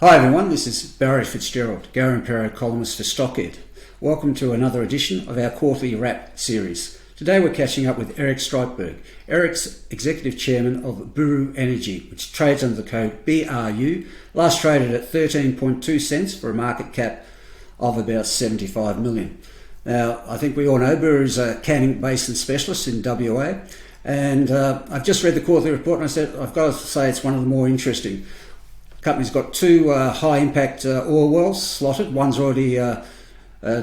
Hi everyone, this is Barry FitzGerald, Garimpeiro columnist for Stockhead. Welcome to another edition of our quarterly wrap series. Today we're catching up with Eric Streitberg. Eric's Executive Chairman of Buru Energy, which trades under the code BRU, last traded at 13.2 cents for a market cap of about 75 million. Now, I think we all know Buru is a Canning Basin specialist in WA, and I've just read the quarterly report and I said, I've got to say it's one of the more interesting. The company's got two high-impact oil wells slotted. One's already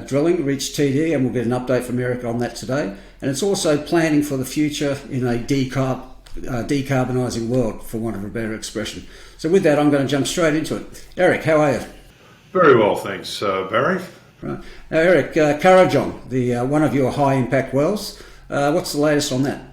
drilling, reached TD, and we'll get an update from Eric on that today. And it's also planning for the future in a decarbonising world, for want of a better expression. So with that, I'm going to jump straight into it. Eric, how are you? Very well, thanks, Barry. Right. Now, Eric, Currajong, one of your high-impact wells, what's the latest on that?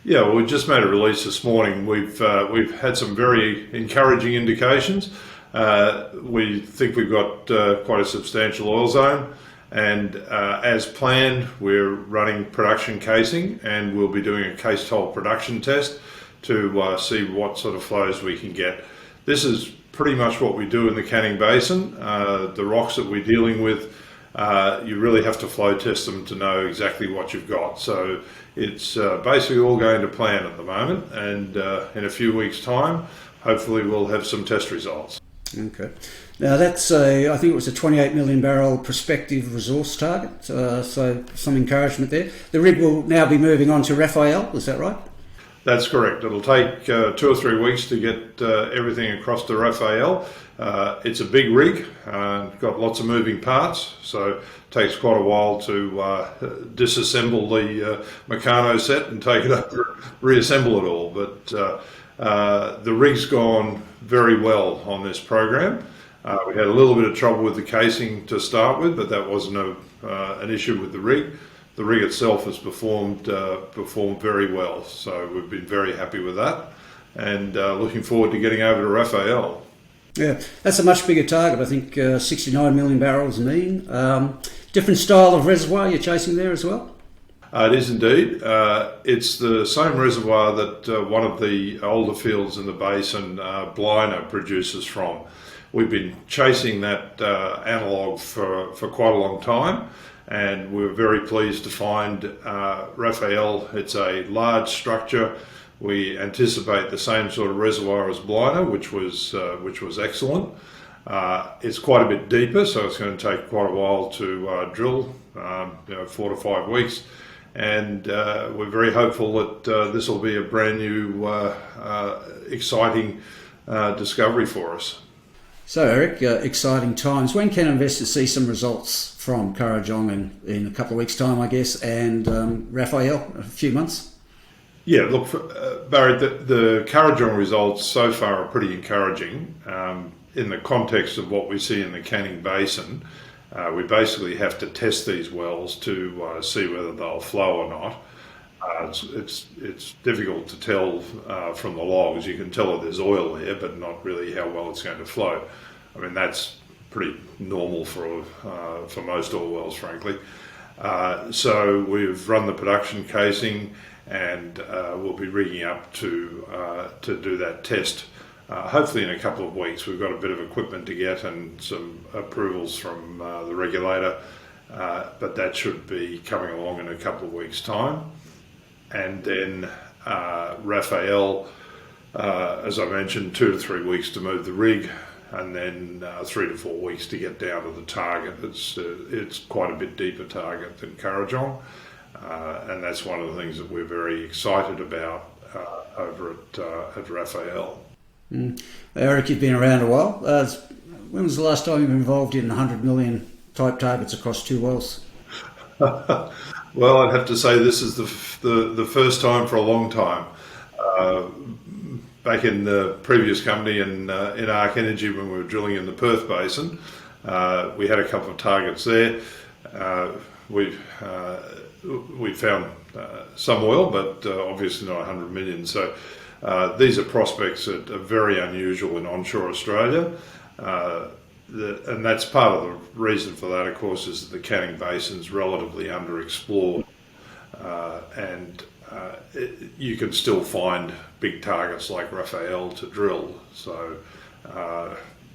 Yeah, well, we just made a release this morning. We've had some very encouraging indications. We think we've got quite a substantial oil zone, and as planned, we're running production casing, and we'll be doing a cased hole production test to see what sort of flows we can get. This is pretty much what we do in the Canning Basin. The rocks that we're dealing with, you really have to flow test them to know exactly what you've got. So it's basically all going to plan at the moment, and in a few weeks' time, hopefully we'll have some test results. Okay. Now that's I think it was a 28 million barrel prospective resource target, so some encouragement there. The rig will now be moving on to Raphael, is that right? That's correct. It'll take 2 or 3 weeks to get everything across to Raphael. It's a big rig, got lots of moving parts, so it takes quite a while to disassemble the Meccano set and take it up, reassemble it all. But the rig's gone very well on this program. We had a little bit of trouble with the casing to start with, but that wasn't an issue with the rig. The rig itself has performed very well, so we've been very happy with that, and looking forward to getting over to Raphael. Yeah, that's a much bigger target. I think 69 million barrels mean. Different style of reservoir you're chasing there as well? It is indeed. It's the same reservoir that one of the older fields in the basin, Blina, produces from. We've been chasing that analogue for quite a long time, and we're very pleased to find Raphael. It's a large structure. We anticipate the same sort of reservoir as Blina, which was excellent. It's quite a bit deeper, so it's going to take quite a while to drill, 4 to 5 weeks. And we're very hopeful that this will be a brand new, exciting discovery for us. So Eric, exciting times. When can investors see some results from Currajong in a couple of weeks' time, I guess, and Raphael, a few months? Yeah, look, Barry, the Currajong results so far are pretty encouraging. In the context of what we see in the Canning Basin, we basically have to test these wells to see whether they'll flow or not. It's difficult to tell from the logs. You can tell that there's oil there, but not really how well it's going to flow. I mean, that's pretty normal for most oil wells, frankly. So we've run the production casing, and we'll be rigging up to do that test. Hopefully in a couple of weeks. We've got a bit of equipment to get and some approvals from the regulator, but that should be coming along in a couple of weeks' time. And then Raphael, as I mentioned, 2 to 3 weeks to move the rig, and then 3 to 4 weeks to get down to the target. It's quite a bit deeper target than Currajong, and that's one of the things that we're very excited about over at Raphael. Eric, you've been around a while. When was the last time you were involved in 100 million type targets across 2 wells? Well, I'd have to say this is the first time for a long time. Back in the previous company in Arc Energy, when we were drilling in the Perth Basin, we had a couple of targets there. We found some oil, but obviously not 100 million. So these are prospects that are very unusual in onshore Australia. And that's part of the reason for that, of course, is that the Canning Basin is relatively underexplored, and you can still find big targets like Raphael to drill. So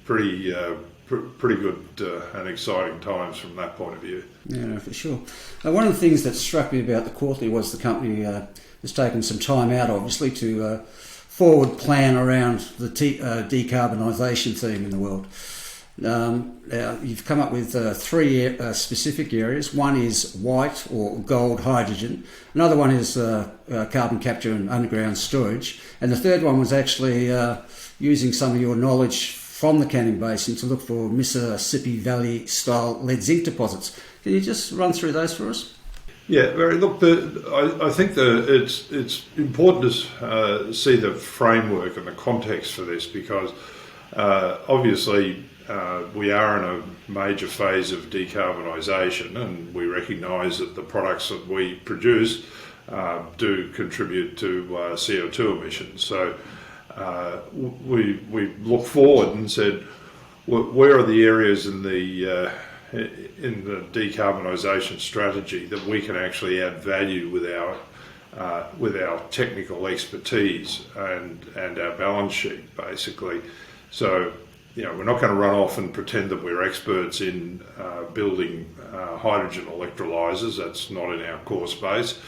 pretty good and exciting times from that point of view. Yeah, no, for sure. One of the things that struck me about the quarterly was the company has taken some time out, obviously, to forward plan around the decarbonisation theme in the world. Now you've come up with three specific areas. One is white or gold hydrogen. Another one is carbon capture and underground storage. And the third one was actually using some of your knowledge from the Canning Basin to look for Mississippi Valley style lead zinc deposits. Can you just run through those for us? Yeah, Barry, look, I think it's important to see the framework and the context for this, because obviously we are in a major phase of decarbonisation, and we recognise that the products that we produce do contribute to CO2 emissions. So we look forward and said, where are the areas in the decarbonisation strategy that we can actually add value with our technical expertise and our balance sheet, basically. So, we're not going to run off and pretend that we're experts in building hydrogen electrolyzers. That's not in our core space.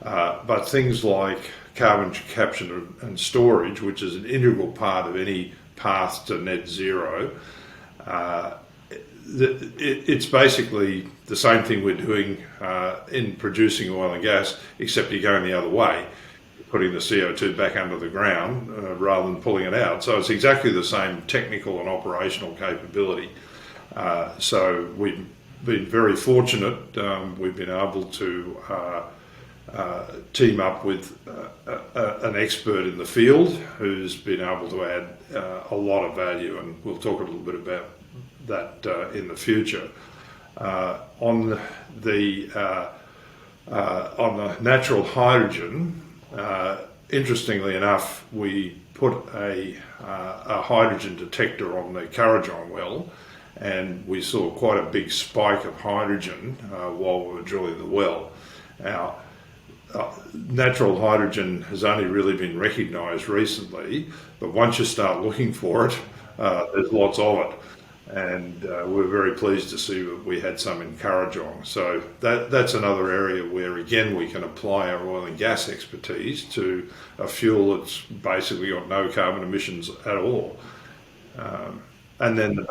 But things like carbon capture and storage, which is an integral part of any path to net zero, it's basically the same thing we're doing in producing oil and gas, except you're going the other way, putting the CO2 back under the ground rather than pulling it out. So it's exactly the same technical and operational capability. So we've been very fortunate. We've been able to team up with an expert in the field who's been able to add a lot of value, and we'll talk a little bit about that in the future. On the natural hydrogen, interestingly enough, we put a hydrogen detector on the Currajong well, and we saw quite a big spike of hydrogen while we were drilling the well. Now, natural hydrogen has only really been recognised recently, but once you start looking for it, there's lots of it. And we're very pleased to see that we had some in Currajong. So that's another area where, again, we can apply our oil and gas expertise to a fuel that's basically got no carbon emissions at all. And then,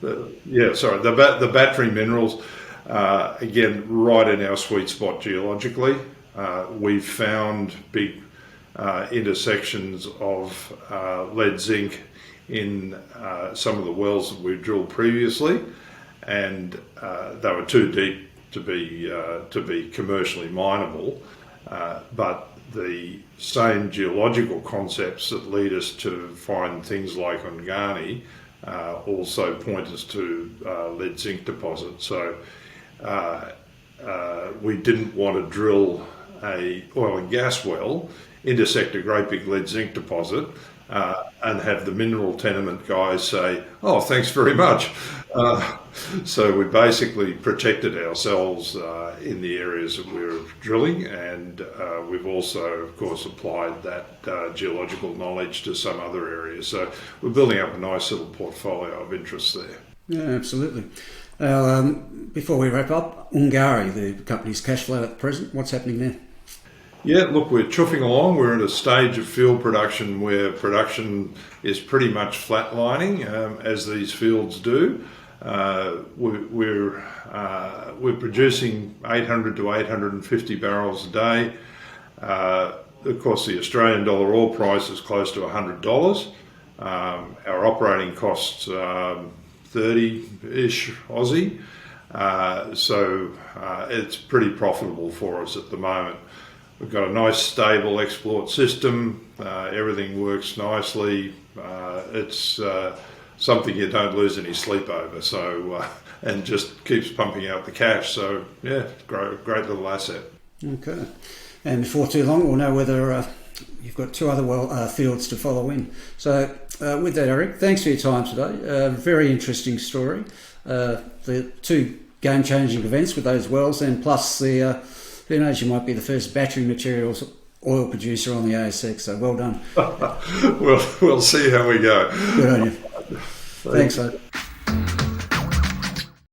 the battery minerals, again, right in our sweet spot geologically. We've found big intersections of lead zinc in some of the wells that we've drilled previously, and they were too deep to be commercially mineable. But the same geological concepts that lead us to find things like Ungani also point us to lead zinc deposits. So we didn't want to drill a oil and gas well, intersect a great big lead zinc deposit, and have the mineral tenement guys say, "Oh, thanks very much." So we basically protected ourselves in the areas that we were drilling, and we've also, of course, applied that geological knowledge to some other areas. So we're building up a nice little portfolio of interests there. Yeah, absolutely. Now, before we wrap up, Ungari, the company's cash flow at the present, what's happening there? Yeah, look, we're chuffing along. We're at a stage of field production where production is pretty much flatlining, as these fields do. We're producing 800 to 850 barrels a day. Of course, the Australian dollar oil price is close to $100. Our operating costs 30-ish Aussie. So it's pretty profitable for us at the moment. We've got a nice stable export system. Everything works nicely. It's something you don't lose any sleep over. So and just keeps pumping out the cash. So yeah, great little asset. Okay. And before too long, we'll know whether you've got two other fields to follow in. So with that, Eric, thanks for your time today. Very interesting story. The two game-changing events with those wells, and plus the who knows, you might be the first battery materials oil producer on the ASX, so well done. We'll see how we go. Good on you. Thanks, mate.